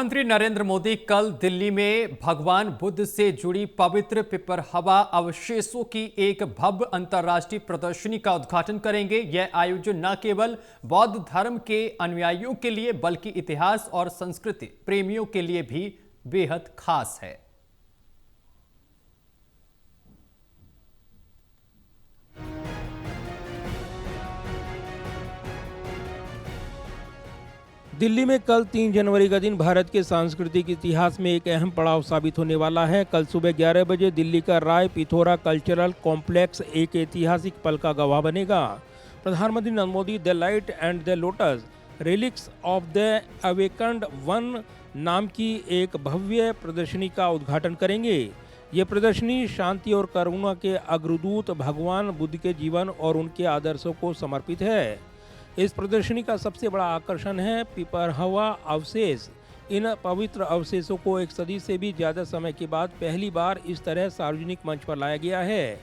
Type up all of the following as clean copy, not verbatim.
प्रधानमंत्री नरेंद्र मोदी कल दिल्ली में भगवान बुद्ध से जुड़ी पवित्र पिपरहवा अवशेषों की एक भव्य अंतर्राष्ट्रीय प्रदर्शनी का उद्घाटन करेंगे। यह आयोजन न केवल बौद्ध धर्म के अनुयायियों के लिए बल्कि इतिहास और संस्कृति प्रेमियों के लिए भी बेहद खास है। दिल्ली में कल 3 जनवरी का दिन भारत के सांस्कृतिक इतिहास में एक अहम पड़ाव साबित होने वाला है। कल सुबह 11 बजे दिल्ली का राय पिथोरा कल्चरल कॉम्प्लेक्स एक ऐतिहासिक पल का गवाह बनेगा। प्रधानमंत्री Narendra Modi the light and the lotus relics of the awakened one नाम की एक भव्य प्रदर्शनी का उद्घाटन करेंगे। ये प्रदर्शनी शांति और करुणा के अग्रदूत भगवान बुद्ध के जीवन और उनके आदर्शों को समर्पित है। इस प्रदर्शनी का सबसे बड़ा आकर्षण है पिपरहवा अवशेष। इन पवित्र अवशेषों को एक सदी से भी ज्यादा समय के बाद पहली बार इस तरह सार्वजनिक मंच पर लाया गया है।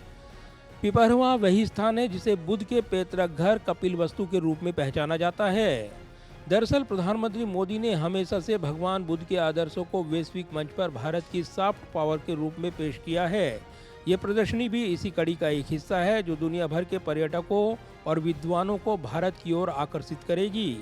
पिपरहवा वही स्थान है जिसे बुद्ध के पैतृक घर कपिलवस्तु के रूप में पहचाना जाता है। दरअसल प्रधानमंत्री मोदी ने हमेशा से भगवान बुद्ध के आदर्शों को वैश्विक मंच पर भारत की सॉफ्ट पावर के रूप में पेश किया है। ये प्रदर्शनी भी इसी कड़ी का एक हिस्सा है जो दुनिया भर के पर्यटकों और विद्वानों को भारत की ओर आकर्षित करेगी।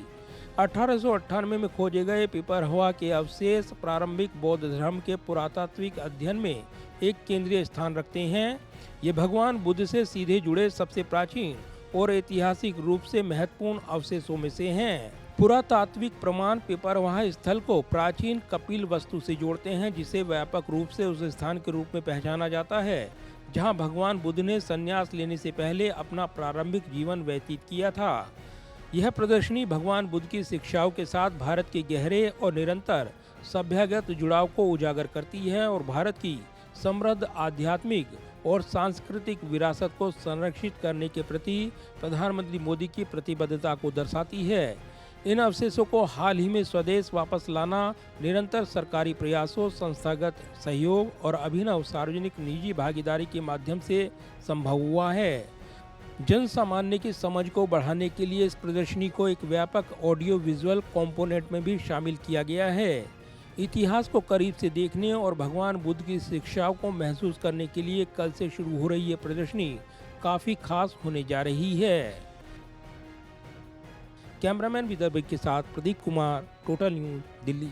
1898 में खोजे गए पिपरहवा के अवशेष प्रारंभिक बौद्ध धर्म के पुरातात्विक अध्ययन में एक केंद्रीय स्थान रखते हैं। ये भगवान बुद्ध से सीधे जुड़े सबसे प्राचीन और ऐतिहासिक रूप से महत्वपूर्ण अवशेषों में से हैं। पुरातात्विक प्रमाण पिपरहवा स्थल को प्राचीन कपिल वस्तु से जोड़ते हैं, जिसे व्यापक रूप से उस स्थान के रूप में पहचाना जाता है जहां भगवान बुद्ध ने संन्यास लेने से पहले अपना प्रारंभिक जीवन व्यतीत किया था। यह प्रदर्शनी भगवान बुद्ध की शिक्षाओं के साथ भारत के गहरे और निरंतर सभ्यगत जुड़ाव को उजागर करती है और भारत की समृद्ध आध्यात्मिक और सांस्कृतिक विरासत को संरक्षित करने के प्रति प्रधानमंत्री मोदी की प्रतिबद्धता को दर्शाती है। इन अवशेषों को हाल ही में स्वदेश वापस लाना निरंतर सरकारी प्रयासों, संस्थागत सहयोग और अभिनव सार्वजनिक निजी भागीदारी के माध्यम से संभव हुआ है। जन सामान्य की समझ को बढ़ाने के लिए इस प्रदर्शनी को एक व्यापक ऑडियो विजुअल कंपोनेंट में भी शामिल किया गया है। इतिहास को करीब से देखने और भगवान बुद्ध की शिक्षाओं को महसूस करने के लिए कल से शुरू हो रही ये प्रदर्शनी काफी खास होने जा रही है। कैमरामैन विदर्भ के साथ प्रदीप कुमार, टोटल न्यूज, दिल्ली।